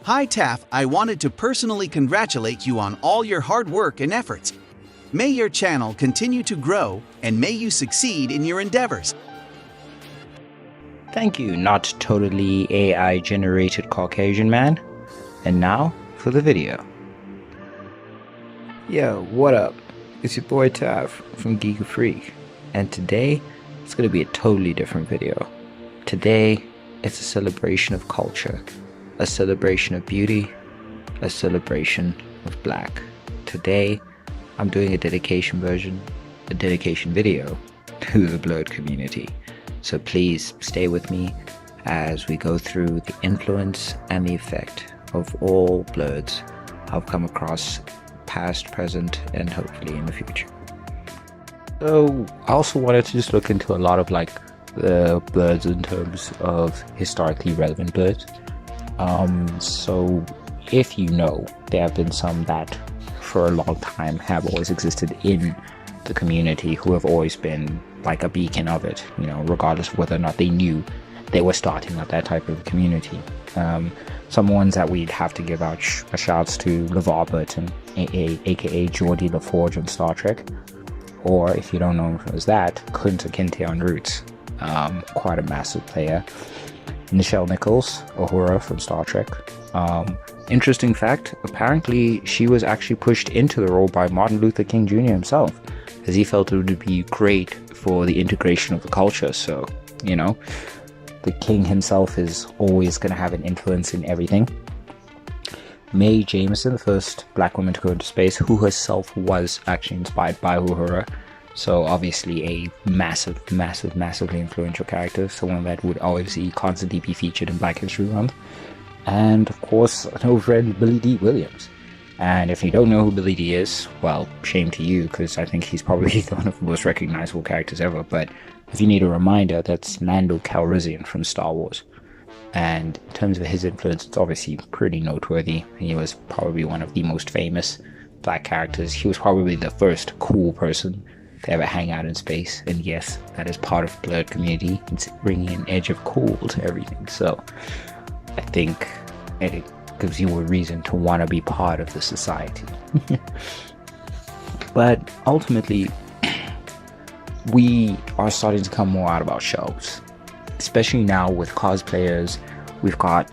Hi Taff, I wanted to personally congratulate you on all your hard work and efforts. May your channel continue to grow, and may you succeed in your endeavors. Thank you, not totally AI generated Caucasian man. And now for the video. Yo, what up? It's your boy Taff from Geek Freak, and today it's gonna be a totally different video. Today it's a celebration of culture, a celebration of beauty, a celebration of black. Today I'm doing a dedication video to the Blerd community. So please stay with me as we go through the influence and the effect of all Blerds I've come across, past, present, and hopefully in the future. So I also wanted to just look into a lot of the Blerds in terms of historically relevant Blerds. So if you know, there have been some that for a long time have always existed in the community who have always been like a beacon of it, regardless of whether or not they knew they were starting up that type of community. Some ones that we'd have to give out shouts to LeVar Burton, aka Geordie LaForge on Star Trek, or if you don't know him as that, Kunta Kinte on Roots, quite a massive player. Nichelle Nichols, Uhura from Star Trek. Interesting fact, apparently she was actually pushed into the role by Martin Luther King Jr. himself, as he felt it would be great for the integration of the culture. So, the king himself is always going to have an influence in everything. Mae Jemison, the first black woman to go into space, who herself was actually inspired by Uhura. So obviously a massively influential character, someone that would obviously constantly be featured in Black History Month. And of course, an old friend, Billy D. Williams. And if you don't know who Billy D is, well, shame to you, because I think he's probably one of the most recognizable characters ever. But if you need a reminder, that's Lando Calrissian from Star Wars. And in terms of his influence, it's obviously pretty noteworthy. He was probably one of the most famous black characters. He was probably the first cool person to ever hang out in space. And yes, that is part of the Blerd community. It's bringing an edge of cool to everything. So I think it gives you a reason to want to be part of the society. But ultimately, we are starting to come more out of our shelves, especially now with cosplayers. We've got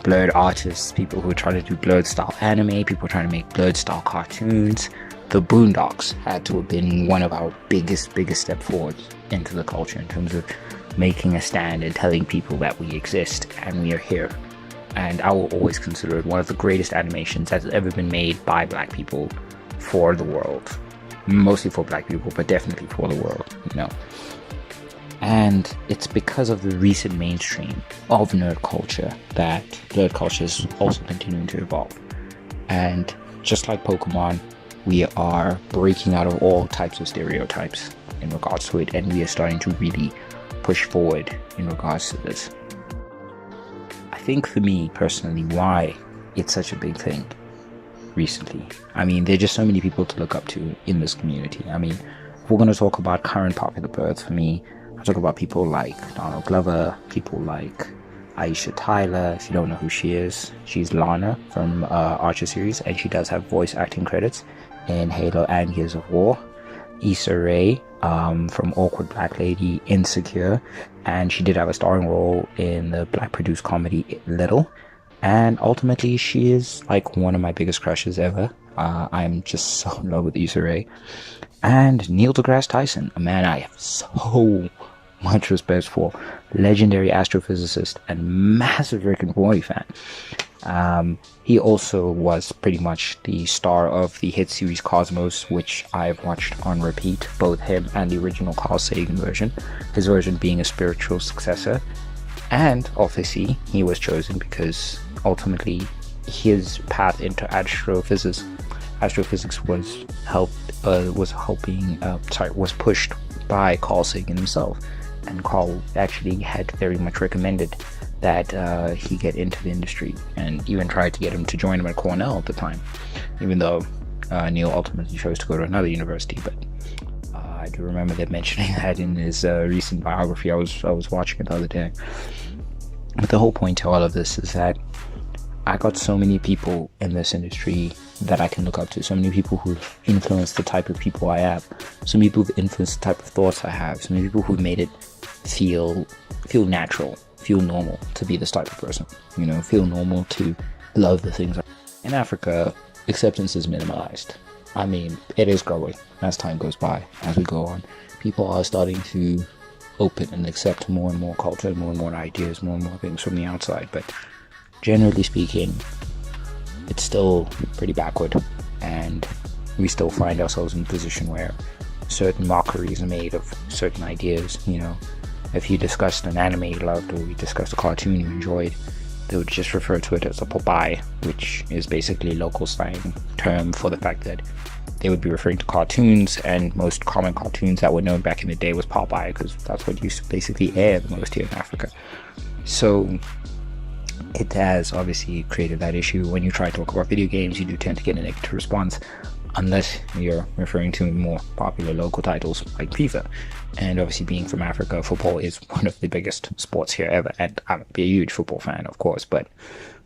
Blerd artists, people who are trying to do Blerd style anime, people trying to make Blerd style cartoons. The Boondocks had to have been one of our biggest step forwards into the culture in terms of making a stand and telling people that we exist and we are here. And I will always consider it one of the greatest animations that's ever been made by black people for the world. Mostly for black people, but definitely for the world, And it's because of the recent mainstream of nerd culture that nerd culture is also continuing to evolve. And just like Pokemon, we are breaking out of all types of stereotypes in regards to it, and we are starting to really push forward in regards to this. I think for me personally, why it's such a big thing recently, there are just so many people to look up to in this community. If we're going to talk about current popular Blerds, for me, I talk about people like Donald Glover, people like Aisha Tyler. If you don't know who she is, she's Lana from Archer series, and she does have voice acting credits in Halo and Gears of War. Issa Rae from Awkward Black Lady, Insecure, and she did have a starring role in the black produced comedy Little. And ultimately, she is like one of my biggest crushes ever. I'm just so in love with Issa Rae. And Neil deGrasse Tyson, a man I have so much respect for, legendary astrophysicist and massive Rick and Morty fan. He also was pretty much the star of the hit series Cosmos, which I've watched on repeat, both him and the original Carl Sagan version, his version being a spiritual successor. And obviously he was chosen because ultimately his path into astrophysics was pushed by Carl Sagan himself, and Carl actually had very much recommended that he get into the industry, and even tried to get him to join him at Cornell at the time, even though Neil ultimately chose to go to another university. But I do remember them mentioning that in his recent biography I was watching it the other day. But the whole point to all of this is that I got so many people in this industry that I can look up to, so many people who've influenced the type of people I am, so many people who've influenced the type of thoughts I have, so many people who've made it feel natural, feel normal to be this type of person, you know, feel normal to love the things. In Africa, acceptance is minimalized. I mean, it is growing as time goes by, as we go on. People are starting to open and accept more and more culture, more and more ideas, more and more things from the outside, but generally speaking, it's still pretty backward, and we still find ourselves in a position where certain mockeries are made of certain ideas. You know, if you discussed an anime you loved, or you discussed a cartoon you enjoyed, they would just refer to it as a Popeye, which is basically a local slang term for the fact that they would be referring to cartoons, and most common cartoons that were known back in the day was Popeye, because that's what used to basically air the most here in Africa. So it has obviously created that issue. When you try to talk about video games, you do tend to get a negative response, unless you're referring to more popular local titles like FIFA. And obviously, being from Africa, football is one of the biggest sports here ever, and I'm a huge football fan, of course, but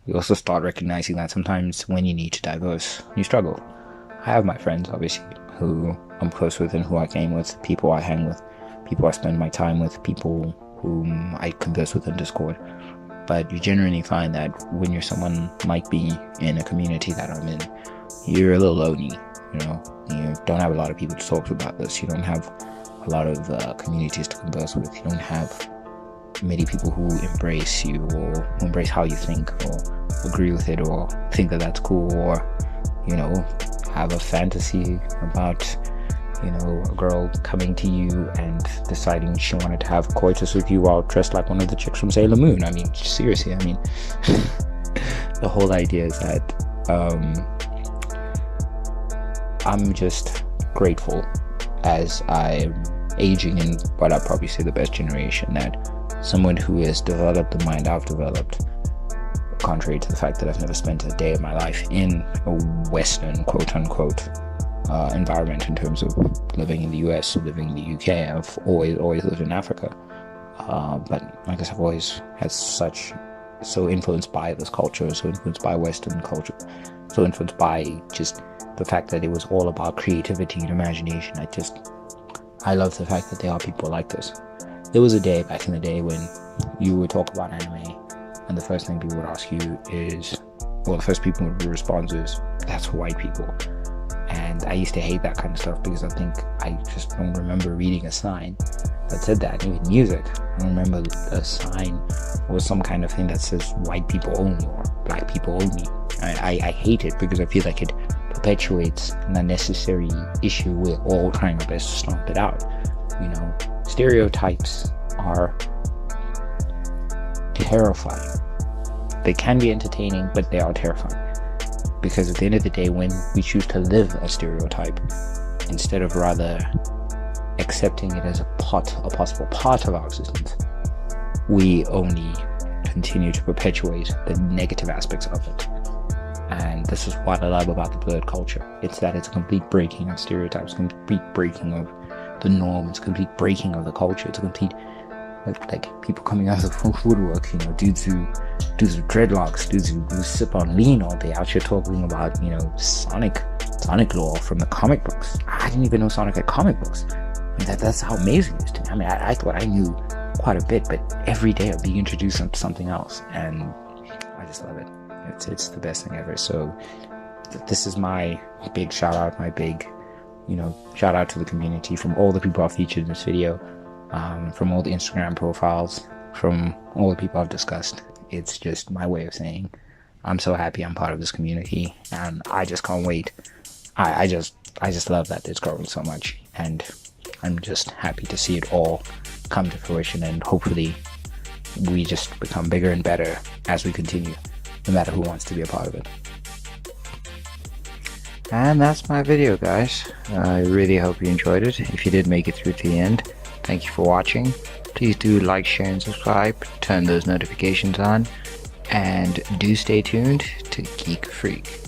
we also start recognizing that sometimes when you need to diverse, you struggle. I have my friends, obviously, who I'm close with and who I game with, people I hang with, people I spend my time with, people whom I converse with in Discord. But you generally find that when you're someone might be in a community that I'm in, you're a little lonely, you know. You don't have a lot of people to talk to about this. You don't have a lot of communities to converse with. You don't have many people who embrace you, or who embrace how you think, or agree with it, or think that that's cool, or, you know, have a fantasy about, you know, a girl coming to you and deciding she wanted to have coitus with you while dressed like one of the chicks from Sailor Moon. I mean, seriously, I mean, the whole idea is that I'm just grateful as I'm aging in what I'd probably say the best generation, that someone who has developed the mind I've developed, contrary to the fact that I've never spent a day of my life in a Western, quote-unquote, environment in terms of living in the US or living in the UK. I've always lived in Africa, but I guess I've always had so influenced by this culture, so influenced by Western culture, so influenced by just the fact that it was all about creativity and imagination. I love the fact that there are people like this. There was a day back in the day when you would talk about anime, and the first thing people would ask you is, well, the first people would respond is, that's for white people. And I used to hate that kind of stuff, because I just don't remember reading a sign that said that. Even music, I don't remember a sign or some kind of thing that says white people only or black people only. I hate it, because I feel like it perpetuates an unnecessary issue. We're all trying our best to stomp it out. You know, stereotypes are terrifying. They can be entertaining, but they are terrifying. Because at the end of the day, when we choose to live a stereotype, instead of rather accepting it as a possible part of our existence, we only continue to perpetuate the negative aspects of it. And this is what I love about the Blerd culture. It's that it's a complete breaking of stereotypes, complete breaking of the norm, it's a complete breaking of the culture, it's a complete, like people coming out of the woodwork, you know, dudes with dreadlocks, dudes who sip on lean all day, out here talking about, you know, Sonic lore from the comic books. I didn't even know Sonic had comic books. I mean, that's how amazing it is to me. I mean, I thought I knew quite a bit, but every day I'm being introduced to something else, and I just love it. It's the best thing ever. So this is my big shout out, shout out to the community, from all the people I've featured in this video, from all the Instagram profiles, from all the people I've discussed. It's just my way of saying I'm so happy I'm part of this community, and I just can't wait. I just love that it's growing so much, and I'm just happy to see it all come to fruition, and hopefully we just become bigger and better as we continue, no matter who wants to be a part of it. And that's my video, guys. I really hope you enjoyed it. If you did make it through to the end, thank you for watching. Please do like, share, and subscribe. Turn those notifications on. And do stay tuned to Geek Freak.